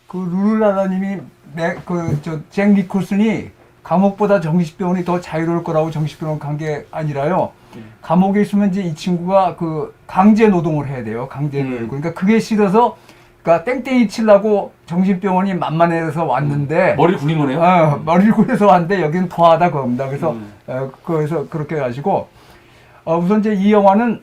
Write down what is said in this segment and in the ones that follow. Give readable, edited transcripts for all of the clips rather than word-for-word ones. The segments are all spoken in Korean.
그 루루라라님이 잭 니콜슨이 감옥보다 정신병원이 더 자유로울 거라고 정신병원 간 게 아니라요. 감옥에 있으면 이제 이 친구가 그 강제 노동을 해야 돼요. 강제 노동. 그러니까 그게 싫어서 그러니까 땡땡이 치려고 정신병원이 만만해서 왔는데 머리를 굴린 거네요. 머리를 굴려서 왔는데 여기는 더하다 그럽니다. 그래서 그래서 그렇게 해가지고 우선 이제 이 영화는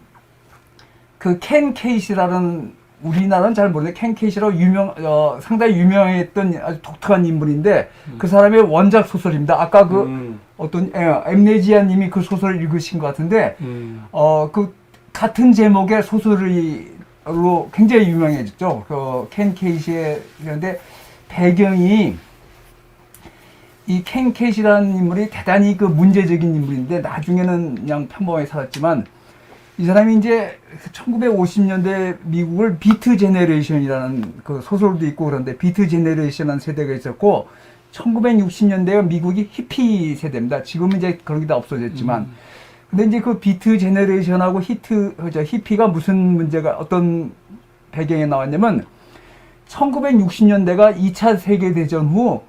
그 켄 케이시라는 우리나라는 잘 모르는데 켄 케이시라고 상당히 유명했던 아주 독특한 인물인데 그 사람의 원작 소설입니다. 아까 그 어떤 엠네지아님이 그 소설을 읽으신 것 같은데 그 같은 제목의 소설로 굉장히 유명해졌죠. 그 켄 케이시의 그런데 배경이 이 켄 케이시라는 인물이 대단히 그 문제적인 인물인데 나중에는 그냥 평범하게 살았지만 이 사람이 이제 1950년대 미국을 비트 제네레이션이라는 그 소설도 있고 그런데 비트 제네레이션이라는 세대가 있었고 1960년대가 미국이 히피 세대입니다. 지금은 이제 그런 게 다 없어졌지만 근데 이제 그 비트 제네레이션하고 히피가 무슨 문제가 어떤 배경에 나왔냐면 1960년대가 2차 세계대전 후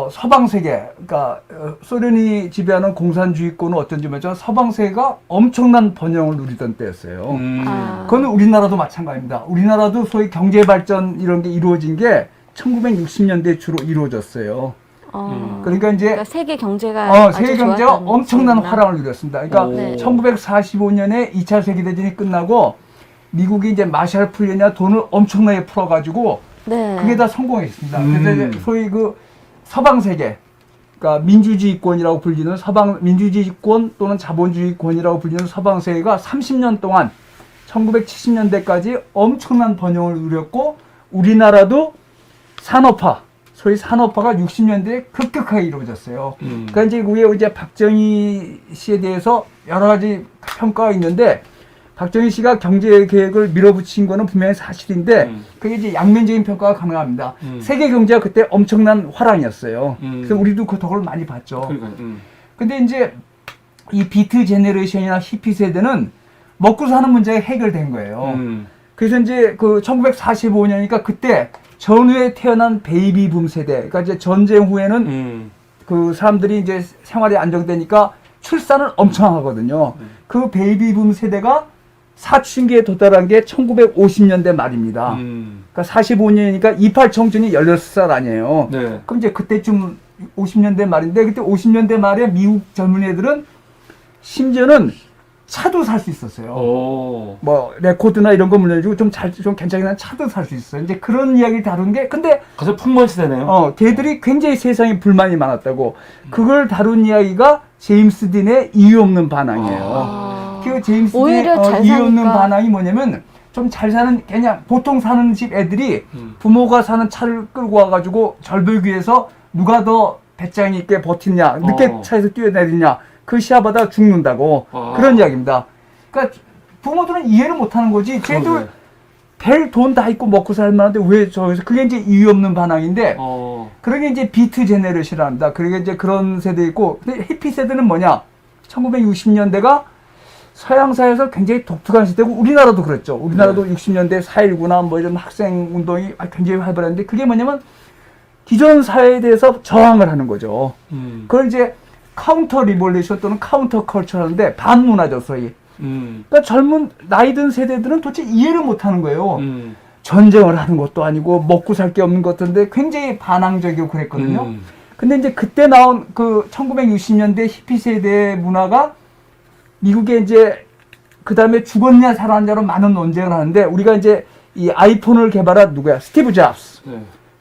서방 세계, 그러니까 소련이 지배하는 공산주의권은 어쩐지 모르지만 서방 세계가 엄청난 번영을 누리던 때였어요. 그건 우리나라도 마찬가지입니다. 우리나라도 소위 경제 발전 이런 게 이루어진 게 1960년대 주로 이루어졌어요. 그러니까 이제 세계 경제가 세계 경제가 엄청난 시기구나. 화랑을 누렸습니다. 그러니까 네. 1945년에 2차 세계대전이 끝나고 미국이 이제 마샬 플랜이나 돈을 엄청나게 풀어가지고 네. 그게 다 성공했습니다. 그래서 이제 소위 그 서방 세계, 그러니까 민주주의권이라고 불리는 민주주의권 또는 자본주의권이라고 불리는 서방 세계가 30년 동안 1970년대까지 엄청난 번영을 누렸고 우리나라도 산업화, 소위 산업화가 60년대에 급격하게 이루어졌어요. 그러니까 이제 위에 이제 박정희 씨에 대해서 여러 가지 평가가 있는데 박정희 씨가 경제 계획을 밀어붙인 거는 분명히 사실인데 그게 이제 양면적인 평가가 가능합니다. 세계 경제가 그때 엄청난 화랑이었어요. 그래서 우리도 그 덕을 많이 봤죠. 근데 이제 이 비트 제네레이션이나 히피 세대는 먹고 사는 문제가 해결된 거예요. 그래서 이제 그 1945년이니까 그때 전후에 태어난 베이비붐 세대, 그러니까 이제 전쟁 후에는 그 사람들이 이제 생활이 안정되니까 출산을 엄청 하거든요. 그 베이비붐 세대가 사춘기에 도달한 게 1950년대 말입니다. 그러니까 45년이니까 28 청춘이 16살 아니에요. 네. 그럼 이제 그때쯤 50년대 말인데 그때 50년대 말에 미국 젊은이들은 심지어는 차도 살 수 있었어요. 뭐 레코드나 이런 거 물려주고 좀 괜찮긴 한 차도 살 수 있어요. 이제 그런 이야기를 다룬 게 근데 가장 풍부한 시대네요. 걔들이 굉장히 세상에 불만이 많았다고. 그걸 다룬 이야기가 제임스 딘의 이유 없는 반항이에요. 그 제임스 딘의 이유 없는 반항이 뭐냐면 좀 잘 사는 그냥 보통 사는 집 애들이 부모가 사는 차를 끌고 와가지고 절벽위에서 누가 더 배짱이 있게 버티냐 늦게 차에서 뛰어내리냐 그 시합하다 죽는다고 그런 이야기입니다. 그러니까 부모들은 이해를 못하는 거지. 쟤들 별 돈 다 있고 먹고 살만한데 왜 저기서 그게 이제 이유 없는 반항인데 그러게 이제 비트 제네레이션을 합니다. 그러게 이제 그런 세대 있고 근데 히피 세대는 뭐냐? 1960년대가 서양사회에서 굉장히 독특한 시대고 우리나라도 그랬죠. 우리나라도 60년대 4.19나 뭐 이런 학생 운동이 굉장히 활발했는데 그게 뭐냐면 기존 사회에 대해서 저항을 하는 거죠. 그걸 이제 카운터 리볼루션 또는 카운터 컬처 하는데 반문화죠, 소위. 그러니까 젊은 나이 든 세대들은 도대체 이해를 못 하는 거예요. 전쟁을 하는 것도 아니고 먹고 살 게 없는 것 같은데 굉장히 반항적이고 그랬거든요. 근데 이제 그때 나온 그 1960년대 히피 세대의 문화가 미국에 이제 그 다음에 죽었냐 살았냐로 많은 논쟁을 하는데 우리가 이제 이 아이폰을 개발한 누구야? 스티브 잡스.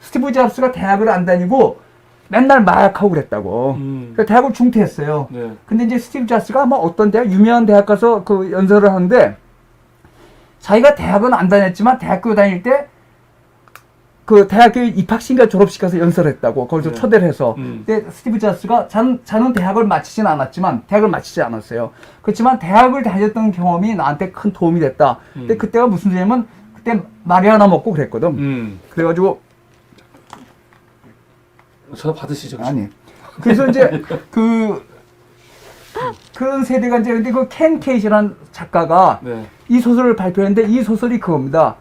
스티브 잡스가 대학을 안 다니고 맨날 마약하고 그랬다고. 그러니까 대학을 중퇴했어요. 근데 이제 스티브 잡스가 아마 어떤 대학, 유명한 대학 가서 그 연설을 하는데 자기가 대학은 안 다녔지만 대학교 다닐 때 그 대학교 입학식인가 졸업식 가서 연설했다고. 거기서 초대를 해서. 근데 스티브 잡스가 자는 대학을 마치진 않았지만, 대학을 마치지 않았어요. 그렇지만 대학을 다녔던 경험이 나한테 큰 도움이 됐다. 근데 그때가 무슨 소리냐면 그때 마리아나 먹고 그랬거든. 그래가지고 전화 받으시죠. 아니. 그래서 이제 그런 세대가 이제 근데 그 켄 케이시라는 작가가 이 소설을 발표했는데 이 소설이 그겁니다.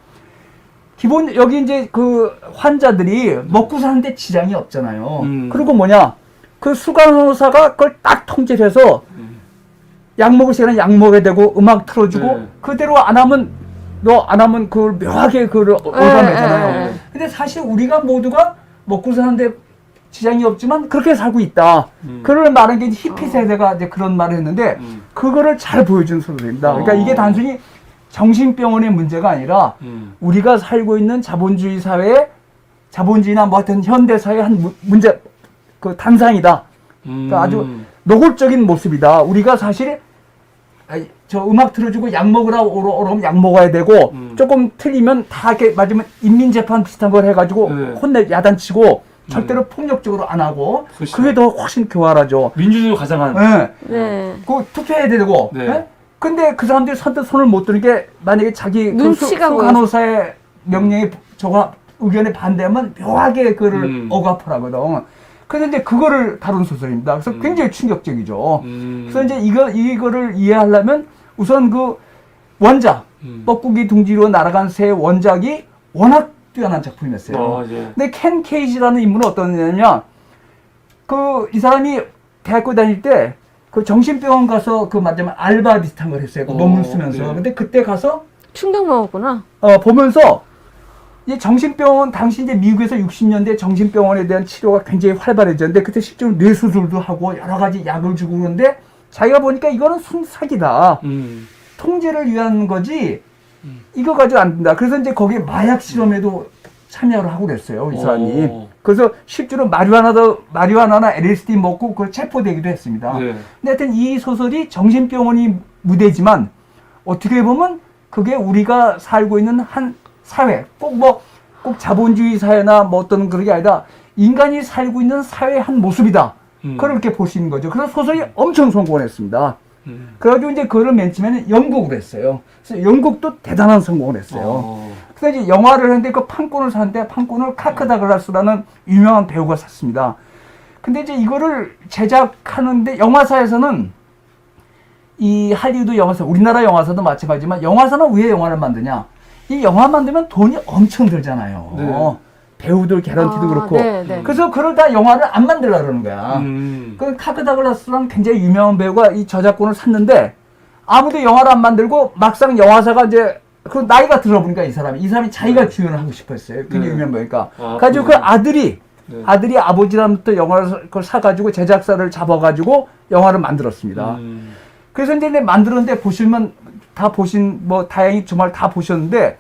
기본 여기 이제 그 환자들이 먹고 사는데 지장이 없잖아요. 그리고 그 수간호사가 그걸 딱 통제해서 약 먹을 시간에 약 먹어야 되고 음악 틀어주고 네. 그대로 안 하면 그걸 묘하게 그걸 얻어내잖아요. 근데 사실 우리가 모두가 먹고 사는데 지장이 없지만 그렇게 살고 있다. 그걸 말한 게 히피 세대가 이제 그런 말을 했는데 그거를 잘 보여준 소설입니다. 그러니까 이게 단순히 정신병원의 문제가 아니라 우리가 살고 있는 자본주의 사회에 자본주의나 뭐 하여튼 현대 사회의 한 문제 그 단상이다. 그러니까 아주 노골적인 모습이다. 우리가 사실 저 음악 틀어주고 약 먹으라 오면 약 먹어야 되고 조금 틀리면 다 이렇게 맞으면 인민재판 비슷한 걸 해가지고 야단치고 절대로 폭력적으로 안 하고 그렇죠. 그게 더 훨씬 교활하죠. 민주주의 가장한. 네. 그 투표해야 되고. 네. 네? 근데 그 사람들이 선뜻 손을 못 드는 게 만약에 자기 눈치가 그 간호사의 명령에 저가 의견에 반대하면 묘하게 그를 억압하거든. 그런데 그거를 다룬 소설입니다. 그래서 굉장히 충격적이죠. 그래서 이제 이거를 이해하려면 우선 그 원작, 뻐꾸기 둥지로 날아간 새 원작이 워낙 뛰어난 작품이었어요. 예. 근데 켄 케이지라는 인물은 어떤 애냐면 이 사람이 대학교 다닐 때 그 정신병원 가서 그 말하자면 알바 비슷한 걸 했어요. 그 논문 쓰면서. 네. 근데 그때 가서 충격 먹었구나. 보면서 이 정신병원 당시 이제 미국에서 60년대 정신병원에 대한 치료가 굉장히 활발해졌는데 그때 실제로 뇌수술도 하고 여러 가지 약을 주고 그러는데 자기가 보니까 이거는 순사기다. 통제를 위한 거지 이거 가지고 안 된다. 그래서 이제 거기에 마약 실험에도 참여를 하고 그랬어요. 이 사람이. 그래서 실제로 마리화나나 LSD 먹고 그걸 체포되기도 했습니다. 네. 근데 하여튼 이 소설이 정신병원이 무대지만 어떻게 보면 그게 우리가 살고 있는 한 사회, 꼭 자본주의 사회나 뭐 어떤 그런 게 아니라 인간이 살고 있는 사회의 한 모습이다. 그렇게 보시는 거죠. 그래서 소설이 엄청 성공을 했습니다. 그래가지고 이제 그거를 맨 처음에는 영국으로 했어요. 그래서 영국도 대단한 성공을 했어요. 그래서 이제 영화를 했는데 그 판권을 샀는데 판권을 카크 다글라스라는 유명한 배우가 샀습니다. 근데 이제 이거를 제작하는데 영화사에서는 이 할리우드 영화사, 우리나라 영화사도 마찬가지지만 영화사는 왜 영화를 만드냐? 이 영화 만들면 돈이 엄청 들잖아요. 네. 배우들 개런티도 그렇고. 네. 그래서 그걸 다 영화를 안 만들려고 그러는 거야. 그 카크 다글라스라는 굉장히 유명한 배우가 이 저작권을 샀는데 아무도 영화를 안 만들고 막상 영화사가 이제 그 나이가 들어보니까 이 사람이 자기가 주연을 하고 싶었어요. 굉장히 유명한 배우니까. 가지고 그 아들이 아버지로부터 영화를 그걸 사가지고 제작사를 잡아가지고 영화를 만들었습니다. 그래서 이제 만들었는데 다행히 정말 다 보셨는데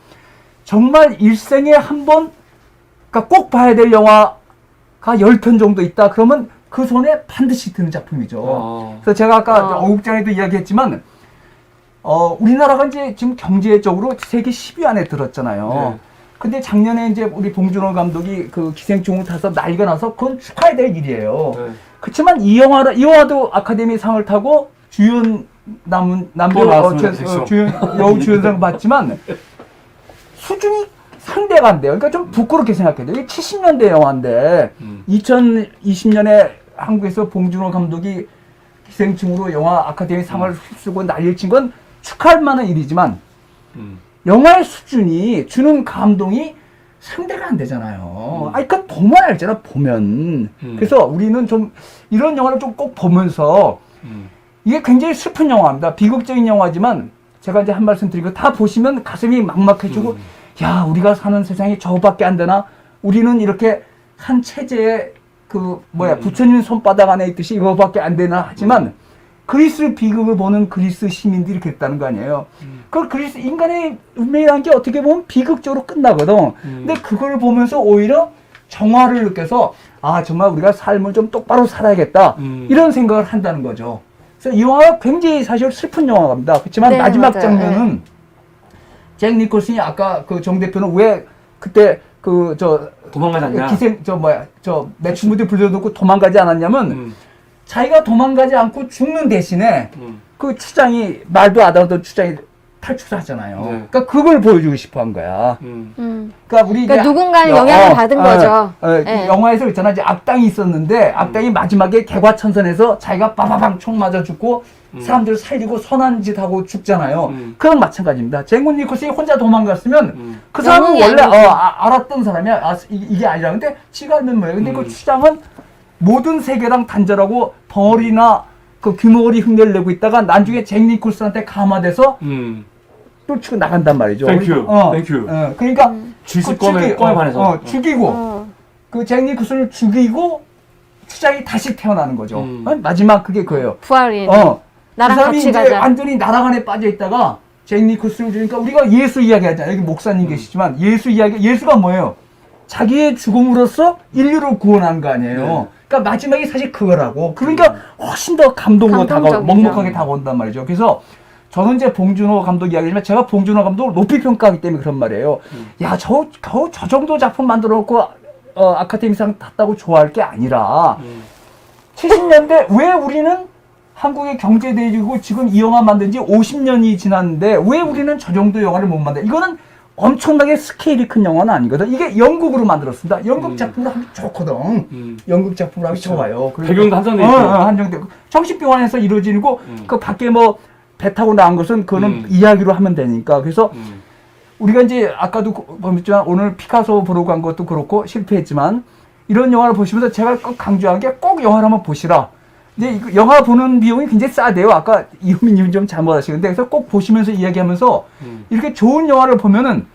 정말 일생에 한 번 그러니까 꼭 봐야 될 영화가 10편 정도 있다. 그러면 그 손에 반드시 드는 작품이죠. 그래서 제가 아까 어국장에도 이야기했지만 우리나라가 이제 지금 경제적으로 세계 10위 안에 들었잖아요. 네. 근데 작년에 이제 우리 봉준호 감독이 그 기생충을 타서 난리가 나서 그건 축하해야 될 일이에요. 네. 그렇지만 이 영화도 아카데미 상을 타고 주연 남배우 주연 여우 주연상 받지만 수준이 상대가 안 돼요. 그러니까 좀 부끄럽게 생각해요. 이게 70년대 영화인데 2020년에 한국에서 봉준호 감독이 기생충으로 영화 아카데미 상을 휩쓰고 난리를 친 건 축하할 만한 일이지만 영화의 수준이 주는 감동이 상대가 안 되잖아요. 그러니까 보면 알잖아, 보면. 그래서 우리는 좀 이런 영화를 좀 꼭 보면서 이게 굉장히 슬픈 영화입니다. 비극적인 영화지만 제가 이제 한 말씀 드리고 다 보시면 가슴이 막막해지고 야, 우리가 사는 세상이 저거밖에 안 되나? 우리는 이렇게 한 체제에 부처님 손바닥 안에 있듯이 이거밖에 안 되나? 하지만 그리스 비극을 보는 그리스 시민들이 그랬다는 거 아니에요. 그 그리스 인간의 운명이라는 게 어떻게 보면 비극적으로 끝나거든. 근데 그걸 보면서 오히려 정화를 느껴서 정말 우리가 삶을 좀 똑바로 살아야겠다. 이런 생각을 한다는 거죠. 그래서 이 영화가 굉장히 사실 슬픈 영화입니다. 그렇지만 마지막 맞아요. 장면은 잭 니콜슨이 아까 그 정 대표는 왜 그때 도망가지 않냐? 매춘부대 불러놓고 도망가지 않았냐면 자기가 도망가지 않고 죽는 대신에 그 추장이 말도 안 하던 추장이 탈출을 하잖아요. 네. 그러니까 그걸 보여주고 싶어 한 거야. 그러니까 우리 그러니까 이제 누군가는 영향을 받은 거죠. 네. 영화에서 있잖아, 이제 악당이 있었는데 악당이 마지막에 개과천선해서 자기가 빠바방 총 맞아 죽고 사람들 살리고 선한 짓 하고 죽잖아요. 그런 마찬가지입니다. 잭 니콜슨이 혼자 도망갔으면 그 사람은 원래 알았던 사람이야. 이게 아니라 근데 지가 알면 뭐예요. 근데 그 추장은 모든 세계랑 단절하고 덩어리나 그 규모리 흉내를 내고 있다가 나중에 잭 니콜슨한테 감화돼서 또 치고 나간단 말이죠. 땡큐. 땡큐. 그러니까 쥐스 껌에 반해서. 죽이고 그 잭 니콜슨을 죽이고 추장이 다시 태어나는 거죠. 마지막 그게 그거예요. 부활이. 그 나랑 사람이 같이 이제 가자. 완전히 나락 안에 빠져 있다가 잭 니콜슨을 주니까 우리가 예수 이야기 하잖아요. 여기 목사님 계시지만 예수가 뭐예요? 자기의 죽음으로써 인류를 구원한 거 아니에요. 네. 그러니까 마지막이 사실 그거라고. 그러니까 훨씬 더 감동으로 먹먹하게 다가온단 말이죠. 그래서 저는 이제 봉준호 감독 이야기지만 제가 봉준호 감독을 높이 평가하기 때문에 그런 말이에요. 야, 저 정도 작품 만들어 놓고 아카데미상 탔다고 좋아할 게 아니라 70년대 왜 우리는 한국의 경제대국이고 지금 이 영화 만든 지 50년이 지났는데 왜 우리는 저 정도 영화를 못 만들어? 이거는 엄청나게 스케일이 큰 영화는 아니거든. 이게 영국으로 만들었습니다. 영국 작품으로 하기 좋거든. 영국 작품으로 하기 좋아요. 배경도 한정돼 있고. 한정되고. 정신병원에서 이루어지고 그 밖에 뭐 배 타고 나온 것은 그거는 이야기로 하면 되니까. 그래서 우리가 이제 아까도 보셨지만 오늘 피카소 보러 간 것도 그렇고 실패했지만 이런 영화를 보시면서 제가 꼭 강조한 게 꼭 영화를 한번 보시라. 근데 이거 영화 보는 비용이 굉장히 싸대요. 아까 이ሁ민님이 좀 잘못하시는데 그래서 꼭 보시면서 이야기하면서 이렇게 좋은 영화를 보면은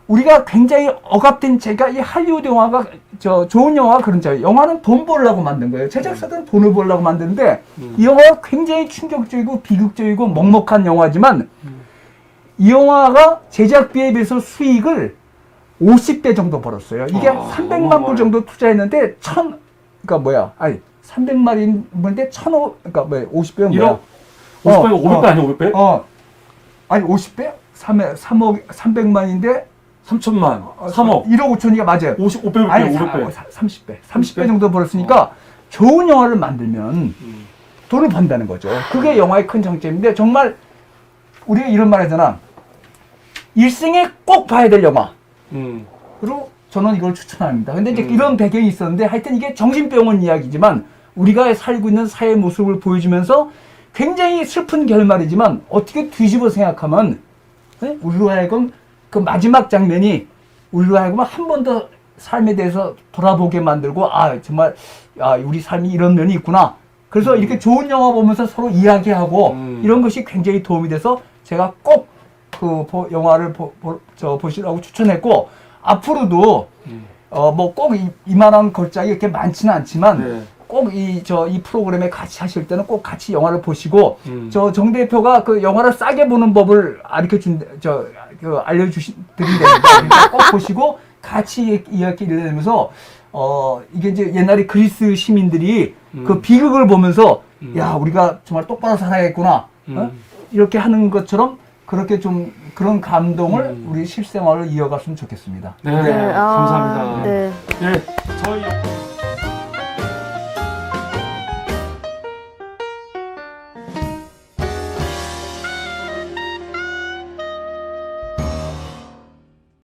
우리가 굉장히 억압된 제가 이 할리우드 영화가 좋은 영화가 그런 자 영화는 돈 벌려고 만든 거예요. 제작사들은 돈을 벌려고 만드는데 이 영화가 굉장히 충격적이고 비극적이고 먹먹한 영화지만 이 영화가 제작비에 비해서 수익을 50배 정도 벌었어요. 이게 300만 불 정도 투자했는데 300만인 분인데 1,500, 그러니까 50배는 뭐야? 50배, 500배 아니야, 500배? 아니 50배? 3억 300만인데 3천만, 3억. 1억 5천이가 맞아요. 500배, 아니, 500배. 30배 정도 벌었으니까 좋은 영화를 만들면 돈을 번다는 거죠. 그게 영화의 큰 장점인데 정말 우리가 이런 말 하잖아. 일생에 꼭 봐야 될 영화. 그리고 저는 이걸 추천합니다. 근데 이제 이런 배경이 있었는데 하여튼 이게 정신병원 이야기지만 우리가 살고 있는 사회 모습을 보여주면서 굉장히 슬픈 결말이지만 어떻게 뒤집어 생각하면 우리로 하여금 그 마지막 장면이 우리로 하여금 한 번 더 삶에 대해서 돌아보게 만들고 정말 우리 삶이 이런 면이 있구나. 그래서 이렇게 좋은 영화 보면서 서로 이야기하고 이런 것이 굉장히 도움이 돼서 제가 꼭 그 영화를 보시라고 추천했고 앞으로도 뭐 꼭 이만한 걸작이 이렇게 많지는 않지만 꼭 이 프로그램에 같이 하실 때는 꼭 같이 영화를 보시고 정 대표가 그 영화를 싸게 보는 법을 알려드린다니까 그러니까 꼭 보시고 같이 이야기를 내면서 이게 이제 옛날에 그리스 시민들이 그 비극을 보면서 야 우리가 정말 똑바로 살아야겠구나 이렇게 하는 것처럼 그렇게 좀 그런 감동을 우리 실생활을 이어갔으면 좋겠습니다. 네, 감사합니다. 네. 예, 저희